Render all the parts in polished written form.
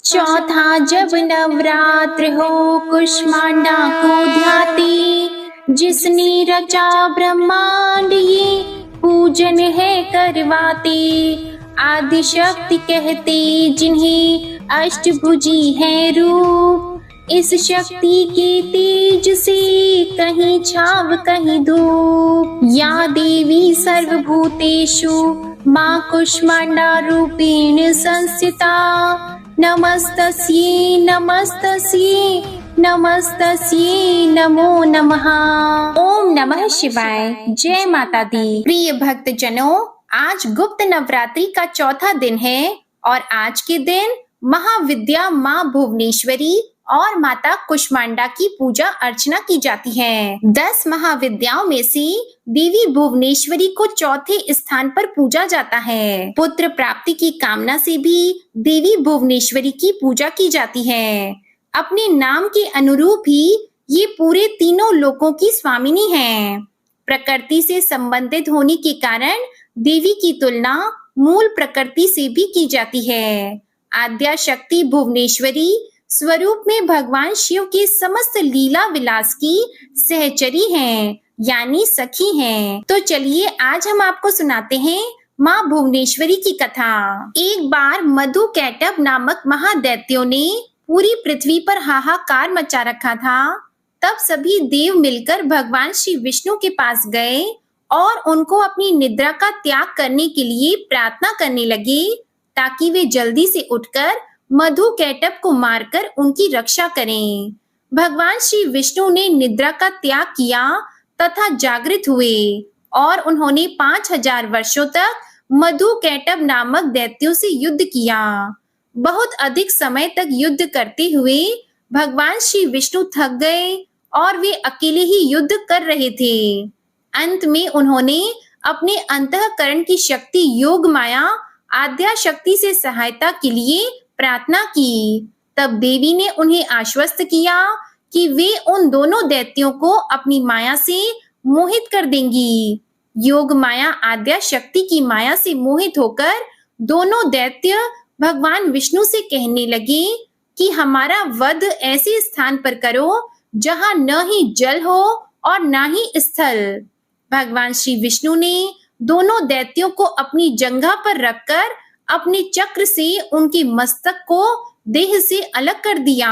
चौथा जब नवरात्र हो कुष्मांडा को ध्याते, जिसने रचा ब्रह्मांड ये पूजन है करवाते। आदि शक्ति कहते जिन्हें अष्टभुजी है रूप, इस शक्ति के तेज से कहीं छाव कहीं धूप। या देवी सर्वभूतेषु माँ कुष्मांडा रूपेण संस्थिता, नमस्तस्यै नमस्तस्यै नमस्तस्यै नमो नमः। ओम नमः शिवाय। जय माता दी। प्रिय भक्त जनों, आज गुप्त नवरात्रि का चौथा दिन है और आज के दिन महाविद्या माँ भुवनेश्वरी और माता कुष्मांडा की पूजा अर्चना की जाती है। 10 महाविद्याओं में से देवी भुवनेश्वरी को चौथे स्थान पर पूजा जाता है। पुत्र प्राप्ति की कामना से भी देवी भुवनेश्वरी की पूजा की जाती है। अपने नाम के अनुरूप ही ये पूरे तीनों लोकों की स्वामिनी हैं। प्रकृति से संबंधित होने के कारण देवी की तुलना मूल प्रकृति से भी की जाती है। आद्या शक्ति भुवनेश्वरी स्वरूप में भगवान शिव के समस्त लीला विलास की सहचरी हैं, यानी सखी हैं। तो चलिए आज हम आपको सुनाते हैं माँ भुवनेश्वरी की कथा। एक बार मधु कैटभ नामक महादैत्यों ने पूरी पृथ्वी पर हाहाकार मचा रखा था। तब सभी देव मिलकर भगवान श्री विष्णु के पास गए और उनको अपनी निद्रा का त्याग करने के लिए प्रार्थना करने लगे, ताकि वे जल्दी से उठकर मधु कैटभ को मारकर उनकी रक्षा करें। भगवान श्री विष्णु ने निद्रा का त्याग किया तथा जागृत हुए और उन्होंने 5000 वर्षों तक मधु कैटभ नामक दैत्यों से युद्ध किया। बहुत अधिक समय तक युद्ध करते हुए भगवान श्री विष्णु थक गए और वे अकेले ही युद्ध कर रहे थे। अंत में उन्होंने अपने अंतःकरण की शक्ति योग माया आद्या शक्ति से सहायता के लिए प्रार्थना की। तब देवी ने उन्हें आश्वस्त किया कि वे उन दोनों दैत्यों को अपनी माया से मोहित कर देंगी। योग माया आद्या शक्ति की माया से मोहित होकर दोनों दैत्य भगवान विष्णु से कहने लगे कि हमारा वध ऐसे स्थान पर करो जहां न ही जल हो और न ही स्थल। भगवान श्री विष्णु ने दोनों दैत्यों को अपनी जंघा पर रखकर अपने चक्र से उनके मस्तक को देह से अलग कर दिया।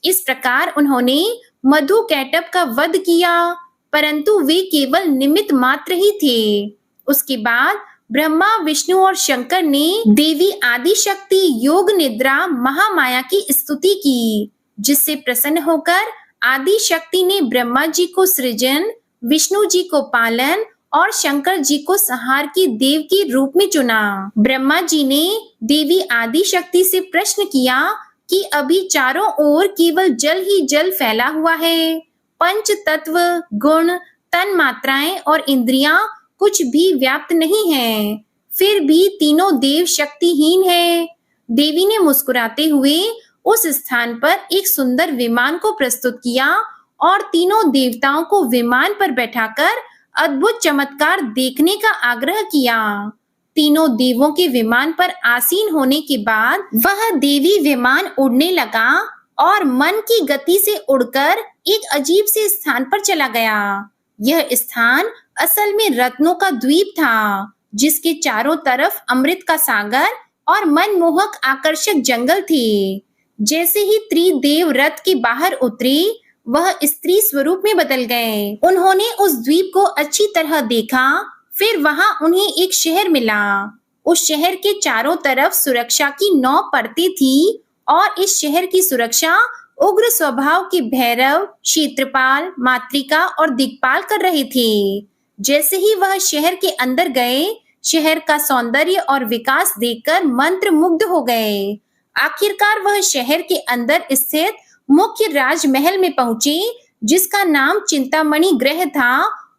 इस प्रकार उन्होंने मधु कैटभ का वध किया, परंतु वे केवल निमित्त मात्र ही थे। उसके बाद ब्रह्मा विष्णु और शंकर ने देवी आदि शक्ति योग निद्रा महामाया की स्तुति की, जिससे प्रसन्न होकर आदि शक्ति ने ब्रह्मा जी को सृजन, विष्णु जी को पालन और शंकर जी को संहार के देव के रूप में चुना। ब्रह्मा जी ने देवी आदि शक्ति से प्रश्न किया कि अभी चारों ओर केवल जल ही जल फैला हुआ है। पंच तत्व, गुण, तन मात्राएं और इंद्रियां कुछ भी व्याप्त नहीं है, फिर भी तीनों देव शक्तिहीन है। देवी ने मुस्कुराते हुए उस स्थान पर एक सुंदर विमान को प्रस्तुत किया और तीनों देवताओं को विमान पर बैठाकर अद्भुत चमत्कार देखने का आग्रह किया। तीनों देवों के विमान पर आसीन होने के बाद वह देवी विमान उड़ने लगा और मन की गति से उड़कर एक अजीब से स्थान पर चला गया। यह स्थान असल में रत्नों का द्वीप था, जिसके चारों तरफ अमृत का सागर और मनमोहक आकर्षक जंगल थे। जैसे ही त्रिदेव रथ के बाहर उतरे, वह स्त्री स्वरूप में बदल गए। उन्होंने उस द्वीप को अच्छी तरह देखा। फिर वहां उन्हें एक शहर मिला। उस शहर के चारों तरफ सुरक्षा की 9 परतें थी और इस शहर की सुरक्षा उग्र स्वभाव के भैरव, क्षेत्रपाल, मातृका और दिक्पाल कर रहे थे। जैसे ही वह शहर के अंदर गए, शहर का सौंदर्य और विकास देखकर मंत्र मुग्ध हो गए। आखिरकार वह शहर के अंदर स्थित मुख्य राजमहल में पहुंचे, जिसका नाम चिंतामणि गृह था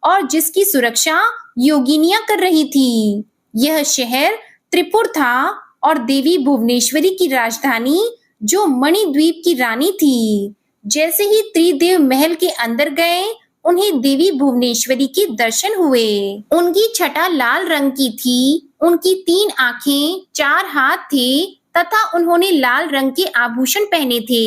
और जिसकी सुरक्षा योगिनियां कर रही थी। यह शहर त्रिपुर था और देवी भुवनेश्वरी की राजधानी, जो मणिद्वीप की रानी थी। जैसे ही त्रिदेव महल के अंदर गए, उन्हें देवी भुवनेश्वरी के दर्शन हुए। उनकी छटा लाल रंग की थी, उनकी 3 आंखें, 4 हाथ थे तथा उन्होंने लाल रंग के आभूषण पहने थे।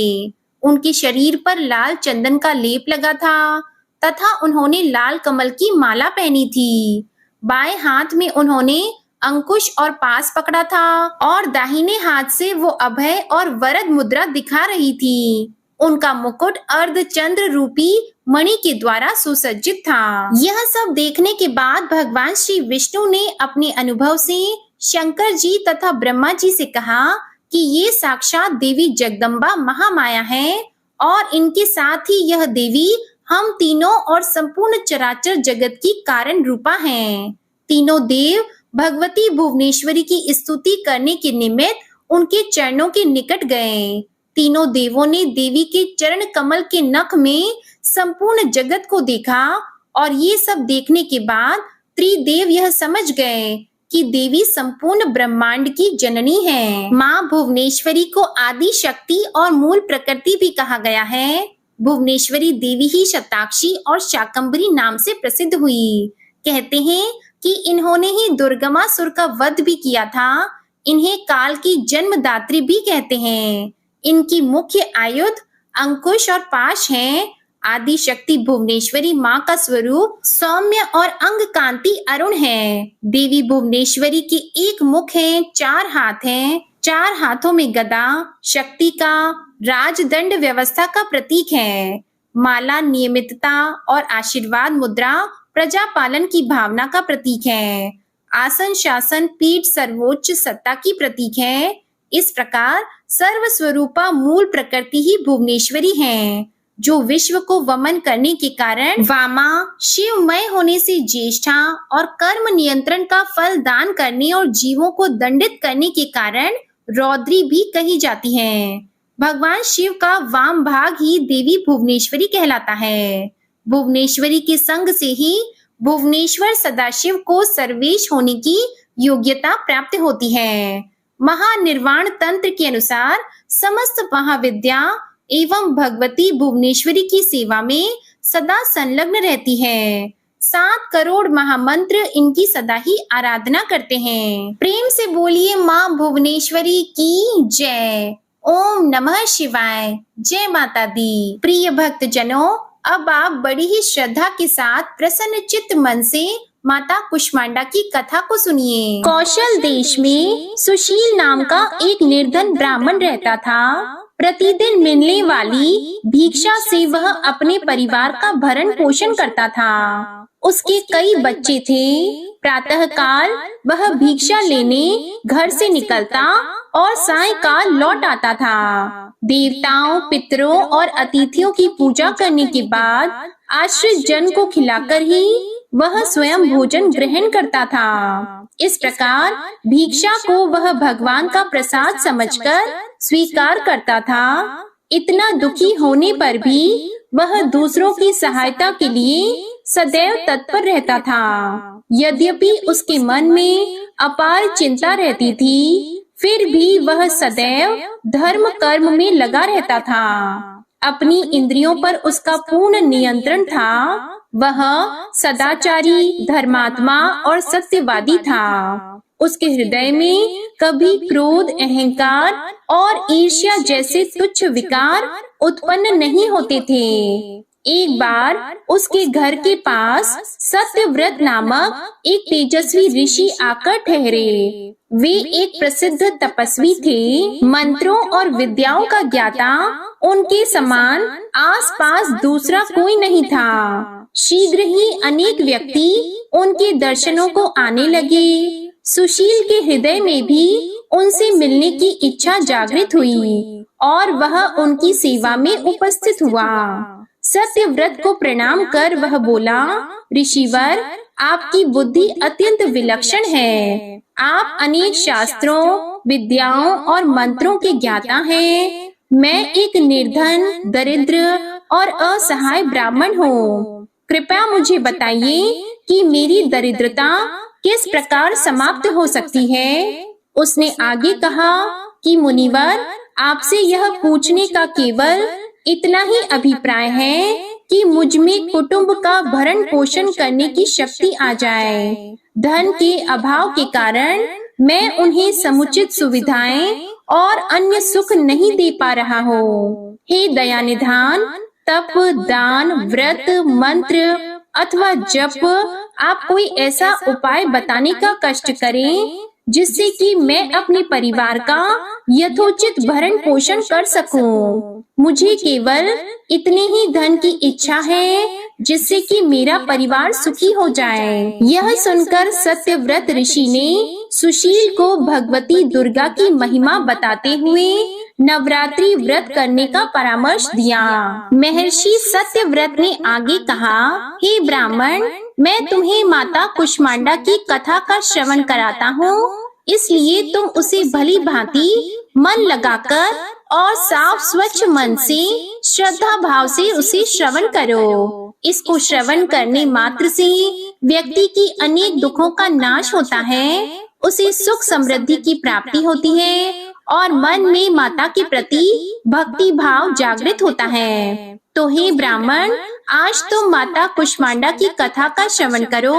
उनके शरीर पर लाल चंदन का लेप लगा था तथा उन्होंने लाल कमल की माला पहनी थी। बाएं हाथ में उन्होंने अंकुश और पास पकड़ा था और दाहिने हाथ से वो अभय और वरद मुद्रा दिखा रही थी। उनका मुकुट अर्धचंद्र रूपी मणि के द्वारा सुसज्जित था। यह सब देखने के बाद भगवान श्री विष्णु ने अपने अनुभव से शंकर जी तथा ब्रह्मा जी से कहा कि ये साक्षात देवी जगदम्बा महामाया है और इनके साथ ही यह देवी हम तीनों और संपूर्ण चराचर जगत की कारण रूपा हैं। तीनों देव भगवती भुवनेश्वरी की स्तुति करने के निमित्त उनके चरणों के निकट गए। तीनों देवों ने देवी के चरण कमल के नख में संपूर्ण जगत को देखा और ये सब देखने के बाद त्रिदेव यह समझ गए कि देवी संपूर्ण ब्रह्मांड की जननी है। माँ भुवनेश्वरी को आदि शक्ति और मूल प्रकृति भी कहा गया है। भुवनेश्वरी देवी ही शताक्षी और शाकंभरी नाम से प्रसिद्ध हुई। कहते हैं कि इन्होंने ही दुर्गमासुर का वध भी किया था। इन्हें काल की जन्मदात्री भी कहते हैं। इनकी मुख्य आयुध अंकुश और पाश हैं। आदि शक्ति भुवनेश्वरी माँ का स्वरूप सौम्य और अंग कांति अरुण है। देवी भुवनेश्वरी के एक मुख है, 4 हाथ हैं। 4 हाथों में गदा शक्ति का राजदंड व्यवस्था का प्रतीक है। माला नियमितता और आशीर्वाद मुद्रा प्रजा पालन की भावना का प्रतीक है। आसन शासन पीठ सर्वोच्च सत्ता की प्रतीक है। इस प्रकार सर्वस्वरूपा मूल प्रकृति ही भुवनेश्वरी है, जो विश्व को वमन करने के कारण वामा शिवमय होने से ज्येष्ठा और कर्म नियंत्रण का फल दान करने और जीवों को दंडित करने के कारण रौद्री भी कही जाती है। भगवान शिव का वाम भाग ही देवी भुवनेश्वरी कहलाता है। भुवनेश्वरी के संग से ही भुवनेश्वर सदाशिव को सर्वेश होने की योग्यता प्राप्त होती है। महानिर्वाण तंत्र के अनुसार समस्त महाविद्या एवं भगवती भुवनेश्वरी की सेवा में सदा संलग्न रहती है। 7 करोड़ महामंत्र इनकी सदा ही आराधना करते हैं। प्रेम से बोलिए माँ भुवनेश्वरी की जय। ओम नमः शिवाय। जय माता दी। प्रिय भक्त जनों, अब आप बड़ी ही श्रद्धा के साथ प्रसन्न चित्त मन से माता कुष्मांडा की कथा को सुनिए। कौशल देश में सुशील नाम का एक निर्धन ब्राह्मण रहता था। प्रतिदिन मिलने वाली भिक्षा से वह अपने परिवार का भरण पोषण करता था। उसके कई बच्चे थे। प्रातः काल वह भिक्षा लेने घर से निकलता और सायंकाल लौट आता था। देवताओं, पितरों और अतिथियों की पूजा करने के बाद आश्रित जन को खिलाकर ही वह स्वयं भोजन ग्रहण करता था। इस प्रकार भिक्षा को वह भगवान का प्रसाद समझकर स्वीकार करता था। इतना दुखी होने पर भी वह दूसरों की सहायता के लिए सदैव तत्पर रहता था। यद्यपि उसके मन में अपार चिंता रहती थी, फिर भी वह सदैव धर्म कर्म में लगा रहता था। अपनी इंद्रियों पर उसका पूर्ण नियंत्रण था। वह सदाचारी, धर्मात्मा और सत्यवादी था। उसके हृदय में कभी क्रोध, अहंकार और ईर्ष्या जैसे तुच्छ विकार उत्पन्न नहीं होते थे। एक बार उसके घर के पास सत्यव्रत नामक एक तेजस्वी ऋषि आकर ठहरे। वे एक प्रसिद्ध तपस्वी थे। मंत्रों और विद्याओं का ज्ञाता उनके समान आसपास दूसरा कोई नहीं था। शीघ्र ही अनेक व्यक्ति उनके दर्शनों को आने लगे। सुशील के हृदय में भी उनसे मिलने की इच्छा जागृत हुई और वह उनकी सेवा में उपस्थित हुआ। सत्यव्रत को प्रणाम कर वह बोला, ऋषिवर, आपकी बुद्धि अत्यंत विलक्षण है। आप अनेक शास्त्रों, विद्याओं और मंत्रों के ज्ञाता हैं। मैं एक निर्धन, दरिद्र और असहाय ब्राह्मण हूँ। कृपया मुझे बताइए कि मेरी दरिद्रता किस प्रकार समाप्त हो सकती है। उसने आगे कहा कि मुनिवर, आपसे यह पूछने का केवल इतना ही अभिप्राय है कि मुझ में कुटुंब का भरण पोषण करने की शक्ति आ जाए। धन के अभाव के कारण मैं उन्हें समुचित सुविधाएं और अन्य सुख नहीं दे पा रहा हो। हे दया निधान, तप, दान, व्रत, मंत्र अथवा जप, आप कोई ऐसा उपाय बताने का कष्ट करें जिससे कि मैं अपने परिवार का यथोचित भरण पोषण कर सकूं। मुझे केवल इतने ही धन की इच्छा है जिससे कि मेरा परिवार सुखी हो जाए। यह सुनकर सत्यव्रत ऋषि ने सुशील को भगवती दुर्गा की महिमा बताते हुए नवरात्रि व्रत करने का परामर्श दिया। महर्षि सत्यव्रत ने आगे कहा, हे ब्राह्मण, मैं तुम्हें माता कुष्मांडा की कथा का श्रवण कराता हूँ, इसलिए तुम उसे भली भांति मन लगाकर और साफ स्वच्छ मन से श्रद्धा भाव से उसे श्रवण करो। इसको श्रवण करने मात्र से व्यक्ति की अनेक दुखों का नाश होता है, उसे सुख समृद्धि की प्राप्ति होती है और मन में माता के प्रति भक्ति भाव जागृत होता है। तो हे ब्राह्मण, आज तुम माता कुष्मांडा की कथा का श्रवण करो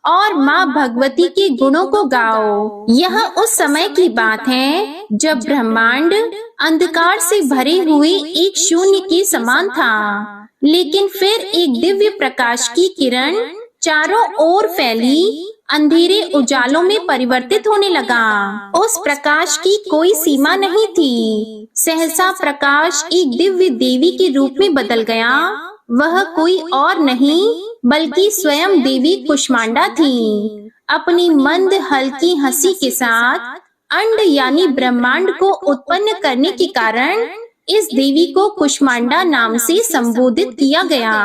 और माँ भगवती के गुणों को गाओ। यह उस समय की बात है जब ब्रह्मांड अंधकार से भरे हुए एक शून्य के समान था, लेकिन फिर एक दिव्य प्रकाश की किरण चारों ओर फैली अंधेरे उजालों में परिवर्तित होने लगा। उस प्रकाश की कोई सीमा नहीं थी। सहसा प्रकाश एक दिव्य देवी के रूप में बदल गया। वह कोई और नहीं बल्कि स्वयं देवी कुष्मांडा थी। अपनी मंद हल्की हंसी के साथ अंड यानी ब्रह्मांड को उत्पन्न करने के कारण इस देवी को कुष्मांडा नाम से संबोधित किया गया।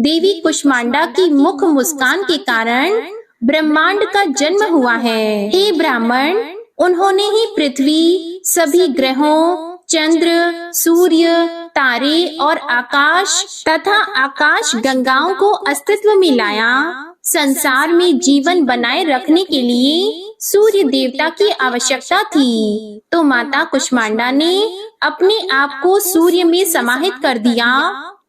देवी कुष्मांडा की मुख मुस्कान के कारण ब्रह्मांड का जन्म हुआ है। हे ब्राह्मण, उन्होंने ही पृथ्वी, सभी ग्रहों, चंद्र, सूर्य, तारे और आकाश तथा आकाश गंगाओं को अस्तित्व में लाया। संसार में जीवन बनाए रखने के लिए सूर्य देवता की आवश्यकता थी, तो माता कुष्मांडा ने अपने आप को सूर्य में समाहित कर दिया।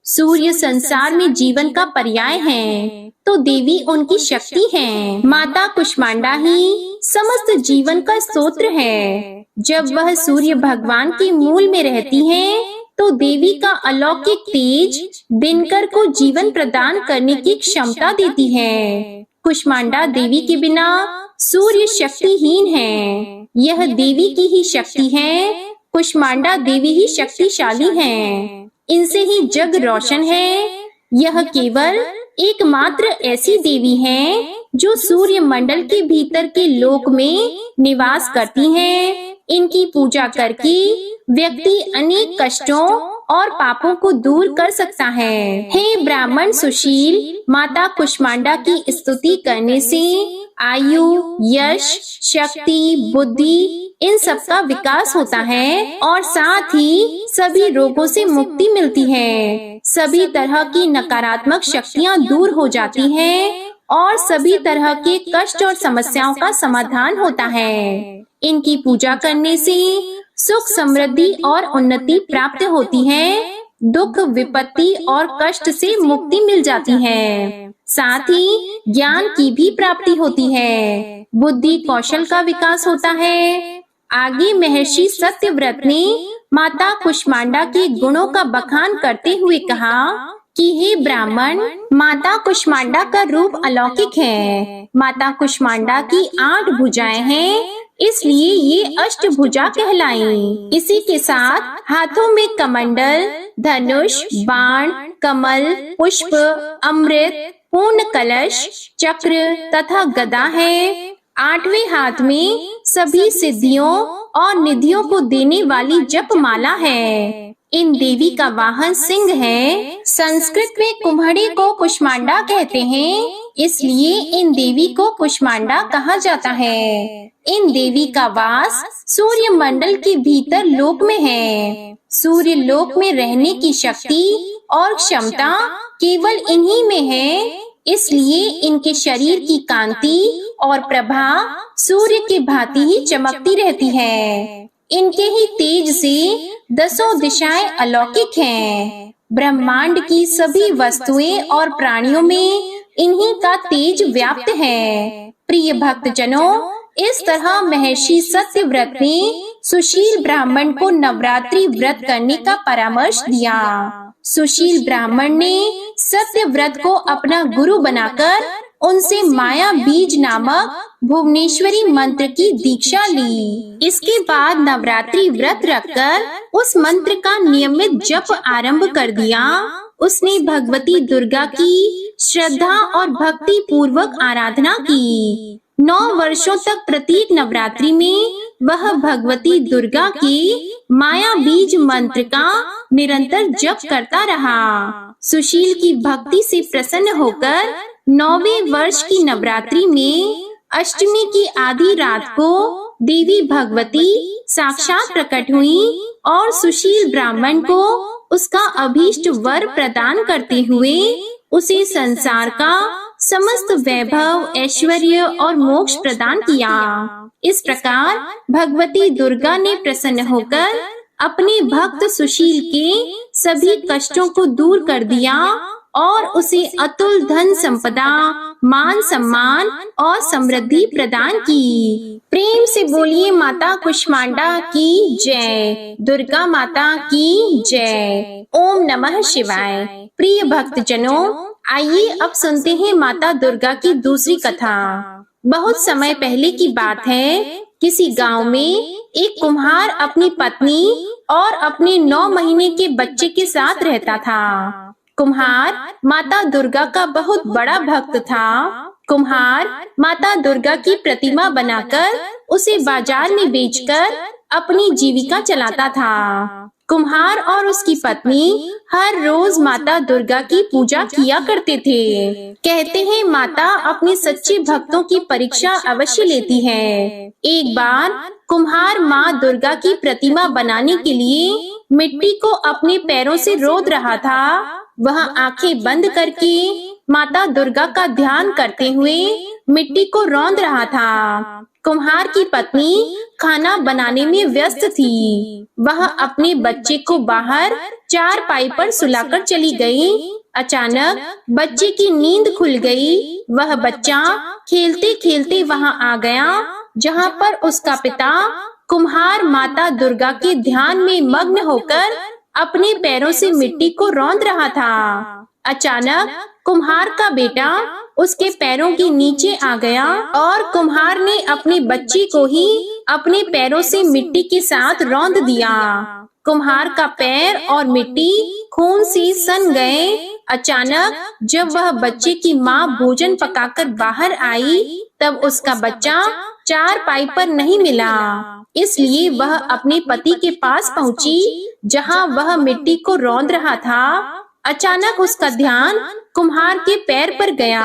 सूर्य संसार में जीवन का पर्याय है, तो देवी उनकी शक्ति है। माता कुष्मांडा ही समस्त जीवन का स्रोत है। जब वह सूर्य भगवान के मूल में रहती है, तो देवी का अलौकिक तेज दिनकर को जीवन प्रदान करने की क्षमता देती है। कुष्मांडा देवी के बिना सूर्य शक्तिहीन है। यह देवी की ही शक्ति है। कुष्मांडा देवी ही शक्तिशाली है। इनसे ही जग रोशन है। यह केवल एकमात्र ऐसी देवी है जो सूर्य मंडल के भीतर के लोक में निवास करती हैं। इनकी पूजा करके व्यक्ति अनेक कष्टों और पापों को दूर कर सकता है। हे ब्राह्मण सुशील, माता कुष्मांडा की स्तुति करने से आयु, यश, शक्ति, बुद्धि इन सब का विकास होता है और साथ ही सभी रोगों से मुक्ति मिलती है। सभी तरह की नकारात्मक शक्तियाँ दूर हो जाती हैं और सभी तरह के कष्ट और समस्याओं का समाधान होता है। इनकी पूजा करने से सुख, समृद्धि और उन्नति प्राप्त होती है। दुख, विपत्ति और कष्ट से मुक्ति मिल जाती है। साथ ही ज्ञान की भी प्राप्ति होती है। बुद्धि कौशल का विकास होता है। आगे महर्षि सत्यव्रत ने माता कुष्मांडा के गुणों का बखान करते हुए कहा कि हे ब्राह्मण, माता कुष्मांडा का रूप अलौकिक है। माता कुष्मांडा की 8 भुजाएं हैं, इसलिए ये अष्टभुजा कहलाई। इसी के साथ हाथों में कमंडल, धनुष, बाण, कमल, पुष्प, अमृत, पूर्ण कलश, चक्र तथा गदा है। 8वें हाथ में सभी सिद्धियों और निधियों को देने वाली जपमाला है। इन देवी का वाहन सिंह है। संस्कृत में कुम्हड़ी को कुष्मांडा कहते हैं, इसलिए इन देवी को कुष्मांडा कहा जाता है। इन देवी का वास सूर्य मंडल के भीतर लोक में है। सूर्य लोक में रहने की शक्ति और क्षमता केवल इन्हीं में है, इसलिए इनके शरीर की कांति और प्रभा सूर्य के भांति ही चमकती रहती है। इनके ही तेज से 10 दिशाएं अलौकिक हैं। ब्रह्मांड की सभी वस्तुएं और प्राणियों में इन्हीं का तेज व्याप्त है। प्रिय भक्तजनों, इस तरह महर्षि सत्यव्रत ने सुशील ब्राह्मण को नवरात्रि व्रत करने का परामर्श दिया। सुशील ब्राह्मण ने सत्यव्रत को अपना गुरु बनाकर उनसे माया बीज नामक भुवनेश्वरी मंत्र की दीक्षा ली। इसके बाद नवरात्रि व्रत रखकर उस मंत्र का नियमित जप आरंभ कर दिया। उसने भगवती दुर्गा की श्रद्धा और भक्ति पूर्वक आराधना की। 9 वर्षों तक प्रत्येक नवरात्रि में वह भगवती दुर्गा के माया बीज मंत्र का निरंतर जप करता रहा। सुशील की भक्ति से प्रसन्न होकर 9वें वर्ष की नवरात्रि में अष्टमी की आधी रात को देवी भगवती साक्षात प्रकट हुई और सुशील ब्राह्मण को उसका अभीष्ट वर प्रदान करते हुए उसे संसार का समस्त वैभव, ऐश्वर्य और मोक्ष प्रदान किया। इस प्रकार भगवती दुर्गा ने प्रसन्न होकर अपने भक्त सुशील के सभी कष्टों को दूर कर दिया और उसे अतुल धन संपदा, मान सम्मान और समृद्धि प्रदान की। प्रेम से बोलिए माता कुष्मांडा की जय, दुर्गा माता की जय। ओम नमः शिवाय। प्रिय भक्तजनों, आइए अब सुनते हैं माता दुर्गा की दूसरी कथा। बहुत समय पहले की बात है, किसी गांव में एक कुम्हार अपनी पत्नी और अपने 9 महीने के बच्चे के साथ रहता था। कुम्हार माता दुर्गा का बहुत बड़ा भक्त था। कुम्हार माता दुर्गा की प्रतिमा बनाकर उसे बाजार में बेचकर अपनी जीविका चलाता था। कुम्हार और उसकी पत्नी हर रोज माता दुर्गा की पूजा किया करते थे। कहते हैं माता अपने सच्चे भक्तों की परीक्षा अवश्य लेती है। एक बार कुम्हार माँ दुर्गा की प्रतिमा बनाने के लिए मिट्टी को अपने पैरों से रोद रहा था। वह आंखें बंद करके माता दुर्गा का ध्यान करते हुए मिट्टी को रौंद रहा था। कुम्हार की पत्नी खाना बनाने में व्यस्त थी। वह अपने बच्चे को बाहर चारपाई पर सुलाकर चली गई। अचानक बच्चे की नींद खुल गई। वह बच्चा खेलते खेलते वहां आ गया जहां पर उसका पिता कुम्हार माता दुर्गा के ध्यान में मग्न होकर अपने पैरों से मिट्टी को रौंद रहा था। अचानक कुम्हार का बेटा उसके पैरों के नीचे आ गया और कुम्हार ने अपने बच्चे को ही अपने पैरों से मिट्टी के साथ रौंद दिया। कुम्हार का पैर और मिट्टी खून से सन गए। अचानक जब वह बच्चे की माँ भोजन पकाकर बाहर आई, तब उसका बच्चा चारपाई पर नहीं मिला। इसलिए वह अपने पति के पास पहुंची जहां वह मिट्टी को रौंद रहा था। अचानक उसका ध्यान कुम्हार के पैर पर गया।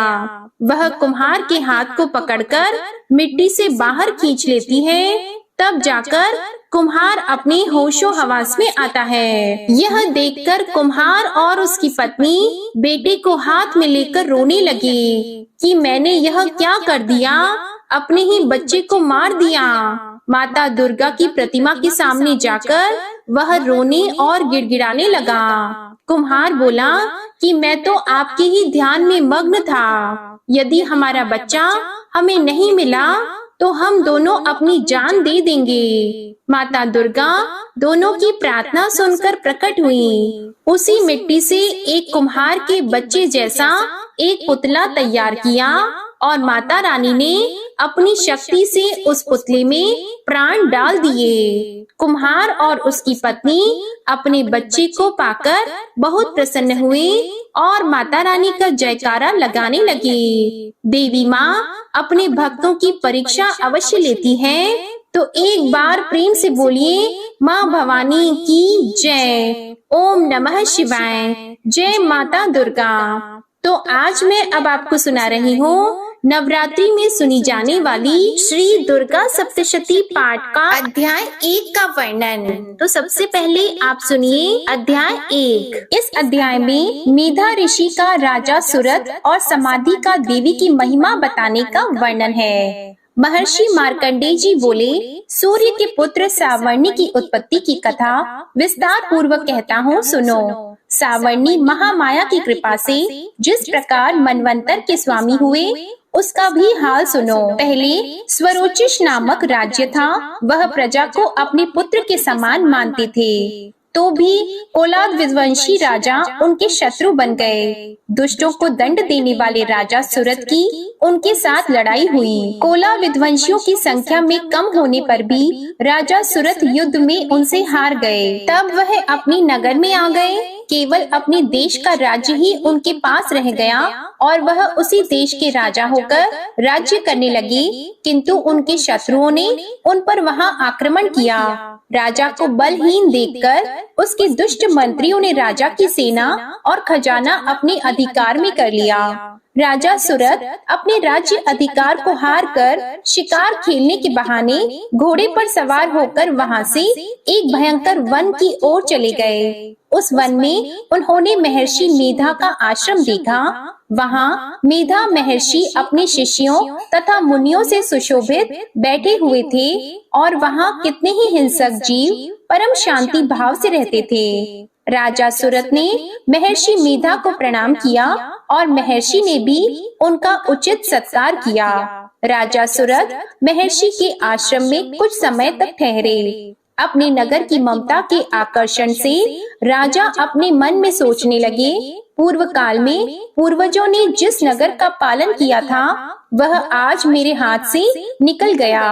वह कुम्हार के हाथ को पकड़कर मिट्टी से बाहर खींच लेती है। तब जाकर कुम्हार अपने होशो हवास में आता है। यह देखकर कुम्हार और उसकी पत्नी बेटे को हाथ में लेकर रोने लगे कि मैंने यह क्या कर दिया, अपने ही बच्चे को मार दिया। माता दुर्गा की प्रतिमा के सामने जाकर वह रोने और गिड़गिड़ाने लगा। कुम्हार बोला कि मैं तो आपके ही ध्यान में मग्न था। यदि हमारा बच्चा हमें नहीं मिला तो हम दोनों अपनी जान दे देंगे। माता दुर्गा दोनों की प्रार्थना सुनकर प्रकट हुई। उसी मिट्टी से एक कुम्हार के बच्चे जैसा एक पुतला तैयार किया और माता रानी ने अपनी शक्ति से उस पुतले में प्राण डाल दिए। कुम्हार और उसकी पत्नी अपने बच्चे को पाकर बहुत प्रसन्न हुए और माता रानी का जयकारा लगाने लगे। देवी माँ अपने भक्तों की परीक्षा अवश्य लेती है, तो एक बार प्रेम से बोलिए माँ भवानी की जय। ओम नमः शिवाय। जय माता दुर्गा। तो आज मैं अब आपको सुना रही हूँ नवरात्रि में सुनी जाने वाली श्री दुर्गा सप्तशती पाठ का अध्याय 1 का वर्णन। तो सबसे पहले आप सुनिए अध्याय 1। इस अध्याय में मेधा ऋषि का राजा सुरथ और समाधि का देवी की महिमा बताने का वर्णन है। महर्षि मार्कंडेय जी बोले, सूर्य के पुत्र सावर्णी की उत्पत्ति की कथा विस्तार पूर्वक कहता हूँ, सुनो। सावर्णी महामाया की कृपा से जिस प्रकार मनवंतर के स्वामी हुए, उसका भी हाल सुनो। पहले स्वरोचिष नामक राज्य था। वह प्रजा को अपने पुत्र के समान मानते थे, तो भी कोलाद विध्वंसी राजा उनके शत्रु बन गए। दुष्टों को दंड देने वाले राजा सुरत की उनके साथ लड़ाई हुई। कोला विध्वंसियों की संख्या में कम होने पर भी राजा सुरत युद्ध में उनसे हार गए। तब वह अपनी नगर में आ गए। केवल अपने देश का राज्य ही उनके पास रह गया और वह उसी देश के राजा होकर राज्य करने लगे, किंतु उनके शत्रुओं ने उन पर वहां आक्रमण किया। राजा को बलहीन देखकर उसके दुष्ट मंत्रियों ने राजा की सेना और खजाना अपने अधिकार में कर लिया। राजा सुरत अपने राज्य अधिकार को हार कर शिकार खेलने के बहाने घोड़े पर सवार होकर वहां से एक भयंकर वन की ओर चले गए। उस वन में उन्होंने महर्षि मेधा का आश्रम देखा। वहां मेधा महर्षि अपने शिष्यों तथा मुनियों से सुशोभित बैठे हुए थे और वहां कितने ही हिंसक जीव परम शांति भाव से रहते थे। राजा सुरत ने महर्षि मेधा को प्रणाम किया और महर्षि ने भी उनका उचित सत्कार किया। राजा सुरत महर्षि के आश्रम में कुछ समय तक ठहरे। अपने नगर की ममता के आकर्षण से राजा अपने मन में सोचने लगे, पूर्व काल में पूर्वजों ने जिस नगर का पालन किया था वह आज मेरे हाथ से निकल गया।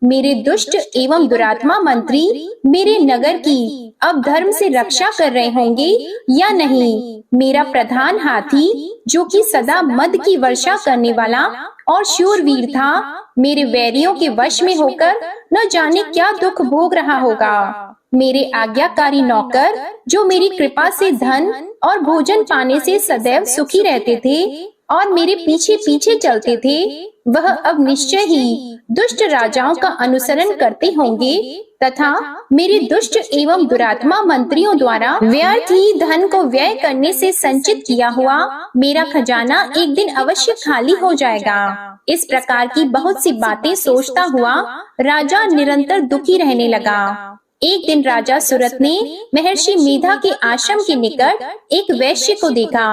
मेरे दुष्ट एवं दुरात्मा मंत्री मेरे नगर की अब धर्म से रक्षा कर रहे होंगे या नहीं। मेरा प्रधान हाथी, जो कि सदा मद की वर्षा करने वाला और शूरवीर था, मेरे वैरियों के वश में होकर न जाने क्या दुख भोग रहा होगा। मेरे आज्ञाकारी नौकर, जो मेरी कृपा से धन और भोजन पाने से सदैव सुखी रहते थे और मेरे पीछे पीछे चलते थे, वह अब निश्चय ही दुष्ट राजाओं का अनुसरण करते होंगे तथा मेरे दुष्ट एवं दुरात्मा मंत्रियों द्वारा व्यर्थ ही धन को व्यय करने से संचित किया हुआ मेरा खजाना एक दिन अवश्य खाली हो जाएगा। इस प्रकार की बहुत सी बातें सोचता हुआ राजा निरंतर दुखी रहने लगा। एक दिन राजा सुरत ने महर्षि मेधा के आश्रम के निकट एक वैश्य को देखा।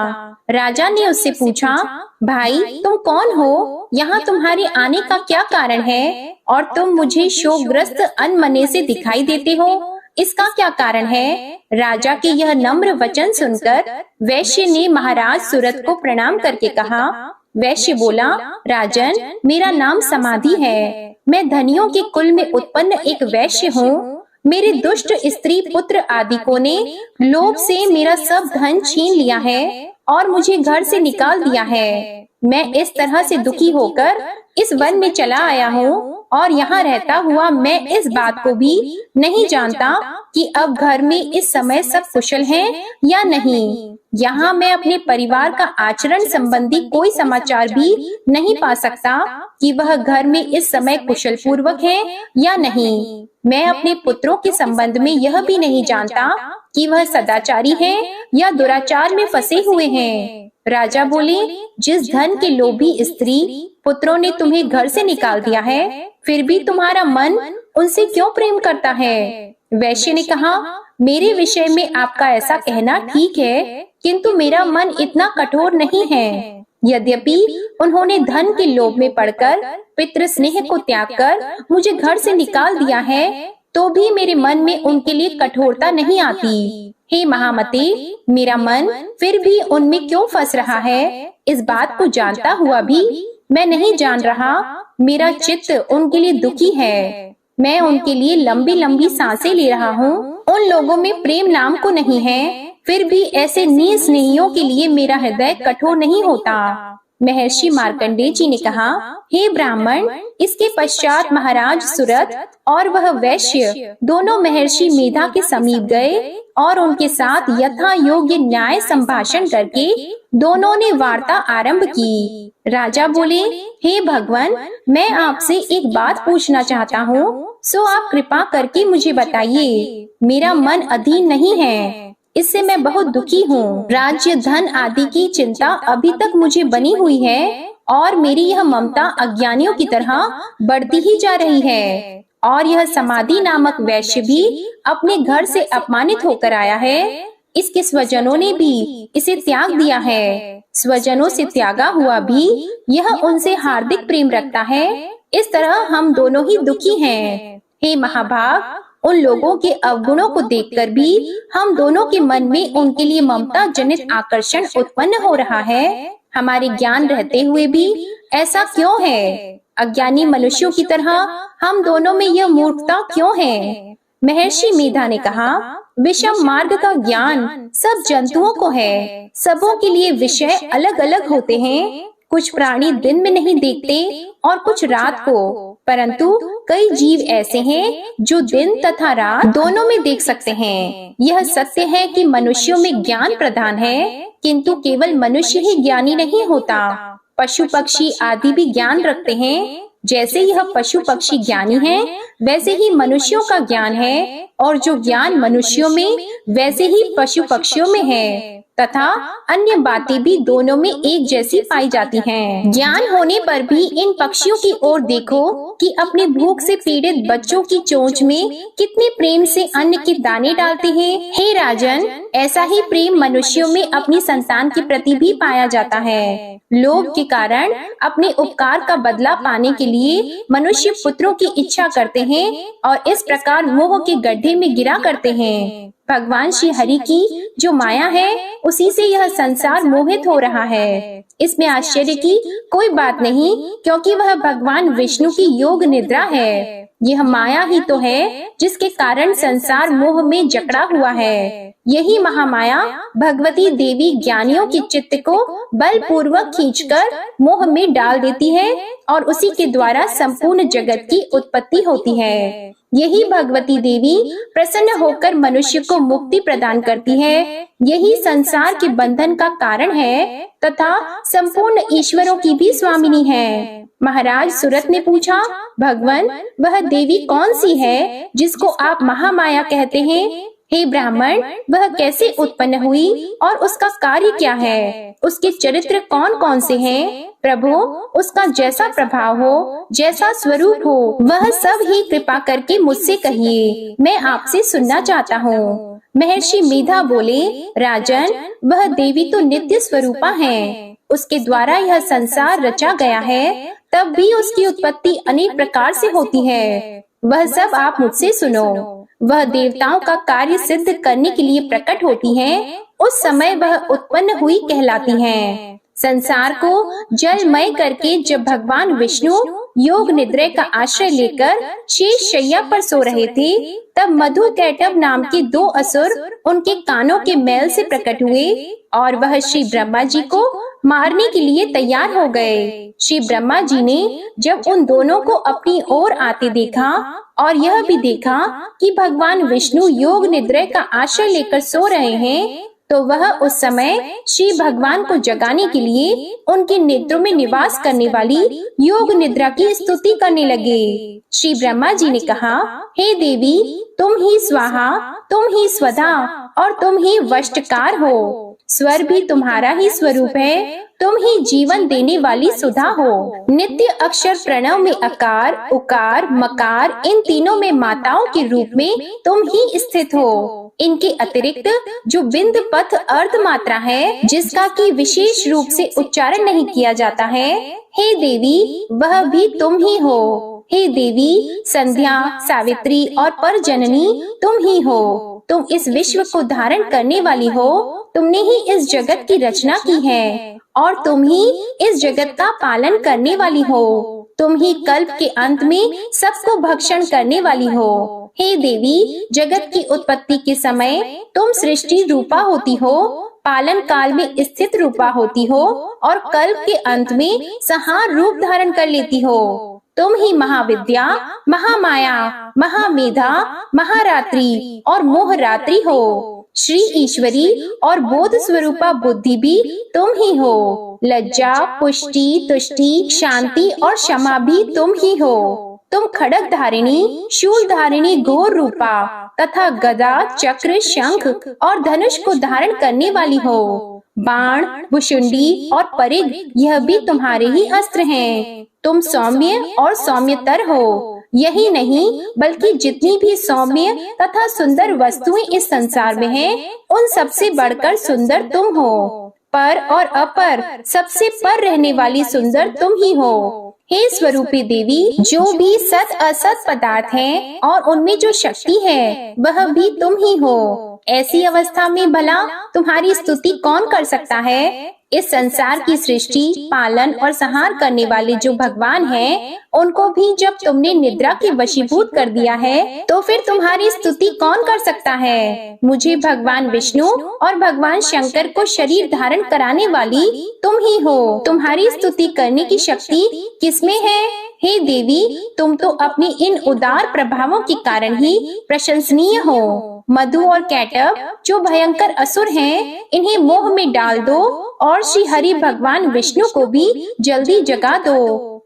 राजा ने उससे पूछा, भाई तुम कौन हो? यहाँ तुम्हारे आने का क्या कारण है? और तुम मुझे शोकग्रस्त अनमने से दिखाई देते हो, इसका क्या कारण है? राजा के यह नम्र वचन सुनकर वैश्य ने महाराज सुरत को प्रणाम करके कहा। वैश्य बोला, राजन, मेरा नाम समाधि है। मैं धनियों के कुल में उत्पन्न एक वैश्य हूँ। मेरे दुष्ट स्त्री पुत्र आदिकों ने लोभ से मेरा सब धन छीन लिया है और मुझे घर से निकाल दिया है। मैं इस तरह से दुखी होकर इस वन में चला आया हूँ और यहाँ रहता हुआ मैं इस बात को भी नहीं जानता कि अब घर में इस समय सब कुशल हैं या नहीं। यहाँ मैं अपने परिवार का आचरण संबंधी कोई समाचार भी नहीं पा सकता कि वह घर में इस समय कुशल पूर्वक है या नहीं। मैं अपने पुत्रों के संबंध में यह भी नहीं जानता कि वह सदाचारी है या दुराचार में फंसे हुए हैं। राजा बोले, जिस धन के लोभी स्त्री पुत्रों ने तुम्हें घर से निकाल दिया है, फिर भी तुम्हारा मन उनसे क्यों प्रेम करता है? वैश्य ने कहा, मेरे विषय में आपका ऐसा कहना ठीक है, किंतु मेरा मन इतना कठोर नहीं है। यद्यपि उन्होंने धन के लोभ में पड़कर पितृ स्नेह को त्याग कर मुझे घर से निकाल दिया है, तो भी मेरे मन में उनके लिए कठोरता नहीं आती। हे महामते, मेरा मन फिर भी उनमें क्यों फंस रहा है? इस बात को जानता हुआ भी मैं नहीं जान रहा। मेरा चित्त उनके लिए दुखी है। मैं उनके लिए लंबी लंबी सांसें ले रहा हूँ। उन लोगों में प्रेम नाम को नहीं है, फिर भी ऐसे निस्नेहियों के लिए मेरा हृदय कठोर नहीं होता। महर्षि मार्कंडेय जी ने कहा, हे ब्राह्मण, इसके पश्चात महाराज सुरत और वह वैश्य दोनों महर्षि मेधा के समीप गए और उनके साथ यथा योग्य न्याय संभाषण करके दोनों ने वार्ता आरंभ की। राजा बोले, हे भगवान, मैं आपसे एक बात पूछना चाहता हूँ, सो आप कृपा करके मुझे बताइए। मेरा मन अधीन नहीं है, इससे मैं बहुत दुखी हूँ। राज्य धन आदि की चिंता अभी तक मुझे बनी हुई है और मेरी यह ममता अज्ञानियों की तरह बढ़ती ही जा रही है। और यह समाधि नामक वैश्य भी अपने घर से अपमानित होकर आया है। इसके स्वजनों ने भी इसे त्याग दिया है। स्वजनों से त्यागा हुआ भी यह उनसे हार्दिक प्रेम रखता है। इस तरह हम दोनों ही दुखी हैं। हे महाभाग, उन लोगों के अवगुणों को देखकर भी हम दोनों के मन में उनके लिए ममता जनित आकर्षण उत्पन्न हो रहा है। हमारे ज्ञान रहते हुए भी ऐसा क्यों है? अज्ञानी मनुष्यों की तरह हम दोनों में यह मूर्खता क्यों है? महर्षि मेधा ने कहा, विषम मार्ग का ज्ञान सब जंतुओं को है। सबों के लिए विषय अलग अलग होते हैं। कुछ प्राणी दिन में नहीं देखते और कुछ रात को, परंतु कई जीव ऐसे हैं जो दिन तथा रात दोनों में देख सकते हैं। यह सत्य है कि मनुष्यों में ज्ञान प्रधान है, किंतु केवल मनुष्य ही ज्ञानी नहीं होता। पशु पक्षी आदि भी ज्ञान रखते हैं। जैसे यह पशु पक्षी ज्ञानी हैं, वैसे ही मनुष्यों का ज्ञान है, और जो ज्ञान मनुष्यों में वैसे ही पशु पक्षियों में है, तथा अन्य बातें भी दोनों में एक जैसी पाई जाती हैं। ज्ञान होने पर भी इन पक्षियों की ओर देखो कि अपने भूख से पीड़ित बच्चों की चोंच में कितने प्रेम से अन्न के दाने डालते हैं। हे राजन, ऐसा ही प्रेम मनुष्यों में अपनी संतान के प्रति भी पाया जाता है। लोभ के कारण अपने उपकार का बदला पाने के लिए मनुष्य पुत्रों की इच्छा करते हैं और इस प्रकार मोह के गड्ढे में गिरा करते हैं। भगवान श्री हरि की जो माया है, उसी से यह संसार मोहित हो रहा है। इसमें आश्चर्य की कोई बात नहीं, क्योंकि वह भगवान विष्णु की योग निद्रा है। यह माया ही तो है जिसके कारण संसार मोह में जकड़ा हुआ है। यही महामाया भगवती देवी ज्ञानियों के चित्त को बलपूर्वक खींचकर मोह में डाल देती है और उसी के द्वारा संपूर्ण जगत की उत्पत्ति होती है। यही भगवती देवी प्रसन्न होकर मनुष्य को मुक्ति प्रदान करती है। यही संसार के बंधन का कारण है तथा संपूर्ण ईश्वरों की भी स्वामिनी है। महाराज सुरत ने पूछा, भगवान, वह देवी कौन सी है जिसको आप महामाया कहते हैं? हे ब्राह्मण, वह कैसे उत्पन्न हुई और उसका कार्य क्या है? उसके चरित्र कौन कौन से हैं? प्रभु, उसका जैसा प्रभाव हो, जैसा स्वरूप हो, वह सब ही कृपा करके मुझसे कहिए, मैं आपसे सुनना चाहता हूँ। महर्षि मेधा बोले, राजन, वह देवी तो नित्य स्वरूपा है। उसके द्वारा यह संसार रचा गया है, तब भी उसकी उत्पत्ति अनेक प्रकार से होती है। वह सब आप मुझसे सुनो। वह देवताओं का कार्य सिद्ध करने के लिए प्रकट होती हैं। उस समय वह उत्पन्न हुई कहलाती हैं। संसार को जलमय करके जब भगवान विष्णु योग निद्रा का आश्रय लेकर शेष शैया पर सो रहे थे, तब मधु कैटभ नाम के दो असुर उनके कानों के मैल से प्रकट हुए और वह श्री ब्रह्मा जी को मारने के लिए तैयार हो गए। श्री ब्रह्मा जी ने जब उन दोनों को अपनी ओर आते देखा और यह भी देखा कि भगवान विष्णु योग निद्रा का आश्रय लेकर सो रहे हैं, तो वह उस समय श्री भगवान को जगाने के लिए उनके नेत्रों में निवास करने वाली योग निद्रा की स्तुति करने लगे। श्री ब्रह्मा जी ने कहा, हे देवी, तुम ही स्वाहा, तुम ही स्वधा और तुम ही वष्टकार हो। स्वर भी तुम्हारा ही स्वरूप है, तुम ही जीवन देने वाली सुधा हो। नित्य अक्षर प्रणव में अकार, उकार, मकार, इन तीनों में माताओं के रूप में तुम ही स्थित हो। इनके अतिरिक्त जो बिंद पथ अर्ध मात्रा है, जिसका कि विशेष रूप से उच्चारण नहीं किया जाता है, हे देवी, वह भी तुम ही हो। हे देवी, संध्या, सावित्री और परजननी तुम ही हो। तुम इस विश्व को धारण करने वाली हो। तुमने ही इस जगत की रचना की है और तुम ही इस जगत का पालन करने वाली हो। तुम ही कल्प के अंत में सबको भक्षण करने वाली हो। हे देवी, जगत की उत्पत्ति के समय तुम सृष्टि रूपा होती हो, पालन काल में स्थित रूपा होती हो और कल्प के अंत में संहार रूप धारण कर लेती हो। तुम ही महाविद्या, महामाया, महामेधा, महारात्रि और मोहरात्रि हो। श्री ईश्वरी और बोध स्वरूपा बुद्धि भी तुम ही हो। लज्जा, पुष्टि, तुष्टि, शांति और क्षमा भी तुम ही हो। तुम खड़ग धारिणी, शूल धारिणी घोर रूपा तथा गदा, चक्र, शंख और धनुष को धारण करने वाली हो। बाण, भुशुंडी और परिघ, यह भी तुम्हारे ही अस्त्र हैं। तुम सौम्य और सौम्यतर हो। यही नहीं बल्कि जितनी भी सौम्य तथा सुंदर वस्तुएं इस संसार में हैं, उन सबसे बढ़कर सुंदर तुम हो। पर और अपर सबसे पर रहने वाली सुंदर तुम ही हो। हे स्वरूपी देवी, जो भी सत असत पदार्थ हैं और उनमें जो शक्ति है वह भी तुम ही हो। ऐसी अवस्था में भला तुम्हारी स्तुति कौन कर सकता है? इस संसार की सृष्टि, पालन और संहार करने वाले जो भगवान हैं, उनको भी जब तुमने निद्रा के वशीभूत कर दिया है, तो फिर तुम्हारी स्तुति कौन कर सकता है? मुझे भगवान विष्णु और भगवान शंकर को शरीर धारण कराने वाली तुम ही हो। तुम्हारी स्तुति करने की शक्ति किसमें है? हे देवी, तुम तो अपने इन उदार प्रभावों के कारण ही प्रशंसनीय हो। मधु और कैटभ जो भयंकर असुर हैं, इन्हें मोह में डाल दो और श्री हरि भगवान विष्णु को भी जल्दी जगा दो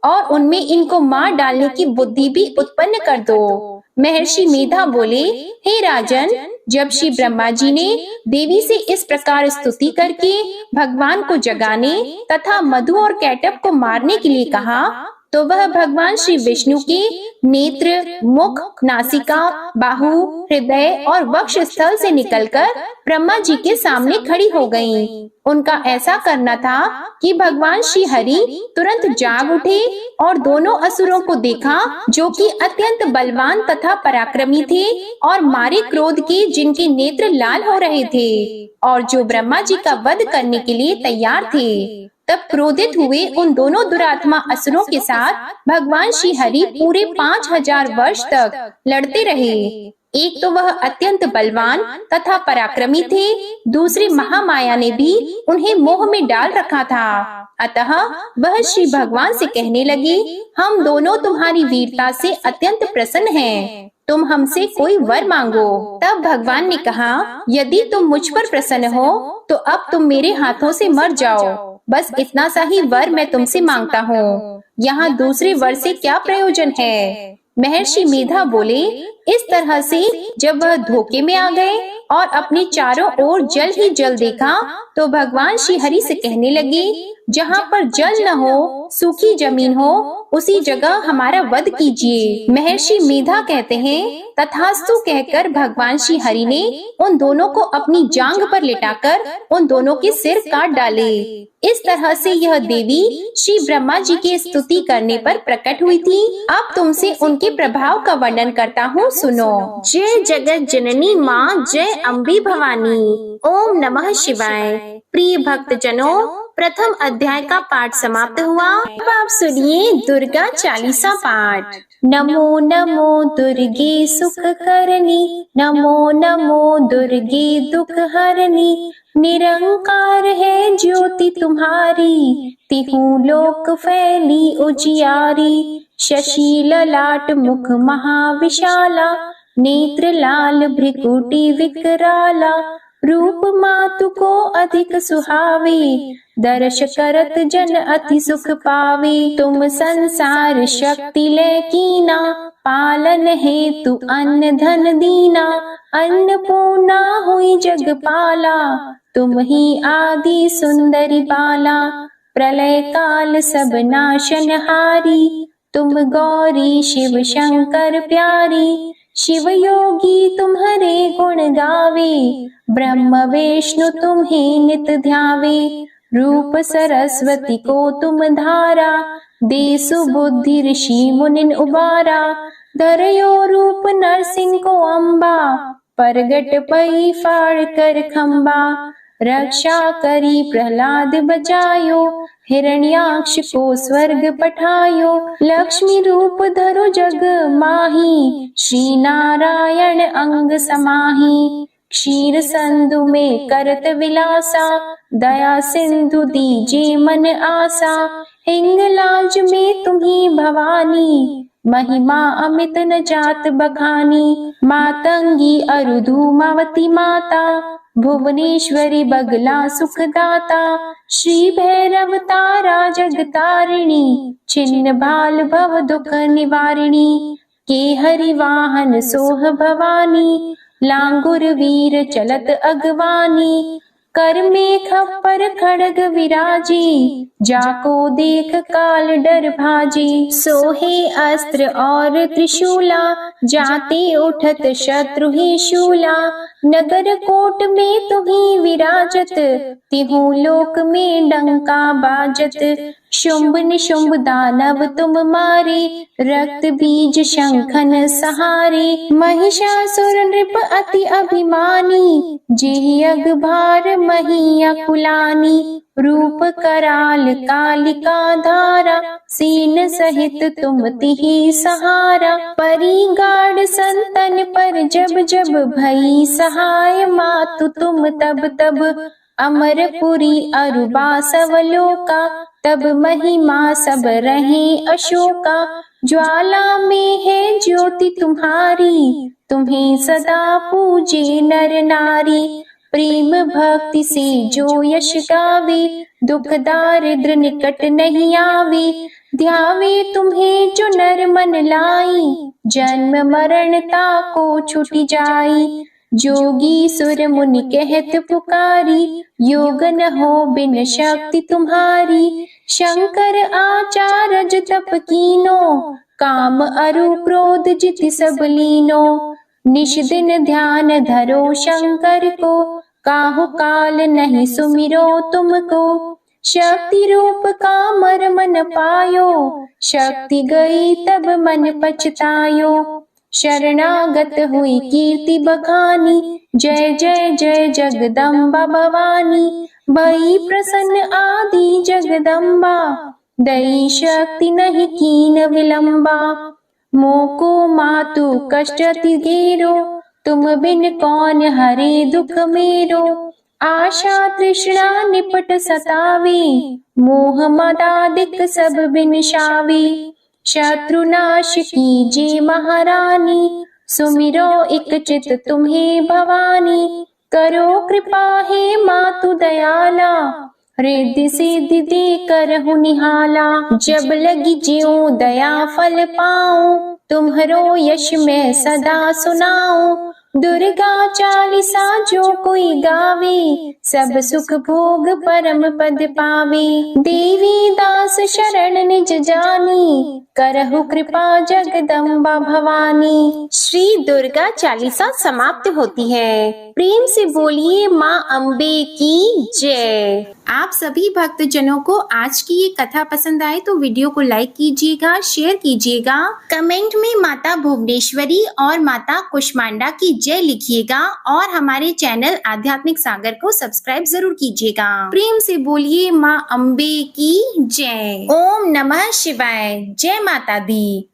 और उनमें इनको मार डालने की बुद्धि भी उत्पन्न कर दो। महर्षि मेधा बोले, हे राजन, जब श्री ब्रह्मा जी ने देवी से इस प्रकार स्तुति करके भगवान को जगाने तथा मधु और कैटभ को मारने के लिए कहा, तो वह भगवान श्री विष्णु के नेत्र, मुख, नासिका, बाहु, हृदय और वक्ष स्थल से निकलकर ब्रह्मा जी के सामने खड़ी हो गईं। उनका ऐसा करना था कि भगवान श्री हरि तुरंत जाग उठे और दोनों असुरों को देखा, जो कि अत्यंत बलवान तथा पराक्रमी थे और मारे क्रोध के जिनके नेत्र लाल हो रहे थे और जो ब्रह्मा जी का वध करने के लिए तैयार थे। तब क्रोधित हुए उन दोनों दुरात्मा असुरों के साथ भगवान श्री हरि पूरे 5000 वर्ष तक लड़ते रहे। एक तो वह अत्यंत बलवान तथा पराक्रमी थे, दूसरी महामाया ने भी उन्हें मोह में डाल रखा था। अतः वह श्री भगवान से कहने लगे, हम दोनों तुम्हारी वीरता से अत्यंत प्रसन्न हैं, तुम हमसे कोई वर मांगो। तब भगवान ने कहा, यदि तुम मुझ पर प्रसन्न हो तो अब तुम मेरे हाथों से मर जाओ। बस इतना सा ही वर मैं तुमसे मांगता हूँ, यहाँ दूसरे वर से क्या प्रयोजन है? महर्षि मेधा बोले, इस तरह से जब वह धोखे में आ गए और अपने चारों ओर जल ही जल देखा, तो भगवान श्री हरि से कहने लगे, जहाँ पर जल न हो, सूखी जमीन हो, उसी जगह हमारा वध कीजिए। महर्षि मेधा कहते हैं, तथास्तु कहकर भगवान श्री हरि ने उन दोनों को अपनी जांघ पर लिटाकर उन दोनों के सिर काट डाले। इस तरह से यह देवी श्री ब्रह्मा जी की स्तुति करने पर प्रकट हुई थी। अब तुमसे उनके प्रभाव का वर्णन करता हूँ, सुनो। जय जगत जननी माँ, जय अम्बे भवानी। ओम नमः शिवाय। प्रिय भक्त जनों, प्रथम अध्याय का पाठ समाप्त हुआ। अब आप सुनिए दुर्गा चालीसा पाठ। नमो नमो दुर्गे सुख करनी, नमो नमो दुर्गे दुख हरनी, निरंकार है ज्योति तुम्हारी, तिहु लोक फैली उजियारी। शशि ललाट मुख महाविशाला, नेत्र लाल भ्रिकुटी विकराला, रूप मातु को अधिक सुहावे, दर्श करत जन अति सुख पावे। तुम संसार शक्ति ले कीना, पालन हेतु अन्न धन दीना, अन्नपूर्णा हुई जग पाला, तुम ही आदि सुंदरी बाला। प्रलय काल सब नाशनहारी, तुम गौरी शिव शंकर प्यारी। शिव योगी तुम्हारे गुण गावे, ब्रह्म विष्णु तुम्हें नित ध्यावे। रूप सरस्वती को तुम धारा, दे सुबुद्धि ऋषि मुनिन उबारा। धरयो रूप नरसिंह को अम्बा, परगट पई फाड़ कर खम्बा। रक्षा करी प्रहलाद बचायो, हिरण्याक्ष को स्वर्ग पठायो। लक्ष्मी रूप धरो जग माही, श्री नारायण अंग समाही। क्षीर संधु में करत विलासा, दया सिंधु दीजे मन आसा। हिंगलाज में तुम्ही भवानी, महिमा अमित न जात बखानी। मातंगी अरुधुमावती माता, भुवनेश्वरी बगला सुखदाता। श्री भैरव तारा जगतारिणी, छिन्न भाल भव दुख निवारिणी। के हरि वाहन सोह भवानी, लांगुर वीर चलत अगवानी। कर में खप्पर खड़ग विराजी, जाको देख काल डर भाजी। सोहे अस्त्र और त्रिशूला, जाते उठत शत्रु ही शूला। नगर कोट में तुम्ही विराजत, तिहु लोक में डंका बाजत। शुंभ निशुंभ दानव तुम मारे, रक्त बीज शंखन सहारे। महिषासुर नृप अति अभिमानी, जेहि अगभार मही अकुलानी। रूप कराल कालिका धारा, सीन सहित तुम तिहि सहारा। परी गाढ़ संतन पर जब जब भई सहाय, मातु तुम तब तब। अमरपुरी अरुबा सवलोका, तब महिमा सब रहे अशोका। ज्वाला में है ज्योति तुम्हारी, तुम्हें सदा पूजे नर नारी। प्रेम भक्ति से जो यश गावे, दुख दारिद्र निकट नहीं आवे। ध्यावे तुम्हें जो नर मन लाई, जन्म मरणता को छुट जाई। जोगी सुर मुनि कहत पुकारी, योग न हो बिन शक्ति तुम्हारी। शंकर आचार तप कीनो, काम अरु क्रोध जित सब लीनो। निश दिन ध्यान धरो शंकर को, काहु काल नहीं सुमिरो तुमको। शक्ति रूप कामर मन पायो, शक्ति गई तब मन पछतायो। शरणागत हुई कीर्ति बखानी, जय जय जय जगदम्बा भवानी। भई प्रसन्न आदि जगदम्बा, दई शक्ति नहीं कीन विलंबा। मोको मातु कष्ट अति घेरो, तुम बिन कौन हरे दुख मेरो। आशा तृष्णा निपट सतावे, मोह मदादिक सब बिनशावे। शत्रुनाश कीजे महारानी, सुमिरो एक चित तुम्हें भवानी। करो कृपा हे मातु दयाला, रिद्धि सिद्धि दे करहु निहाला। जब लगी ज्यों दया फल पाऊं, तुम्हरो यश मैं सदा सुनाऊं। दुर्गा चालीसा जो कोई गावे, सब सुख भोग परम पद पावे। देवी दास शरण निज जानी, करहु कृपा जगदम्बा भवानी। श्री दुर्गा चालीसा समाप्त होती है। प्रेम से बोलिए माँ अम्बे की जय। आप सभी भक्त जनों को आज की ये कथा पसंद आए तो वीडियो को लाइक कीजिएगा, शेयर कीजिएगा, कमेंट में माता भुवनेश्वरी और माता कुष्मांडा की जय लिखिएगा और हमारे चैनल आध्यात्मिक सागर को सब्सक्राइब जरूर कीजिएगा। प्रेम से बोलिए माँ अम्बे की जय। ओम नमः शिवाय। जय माता दी।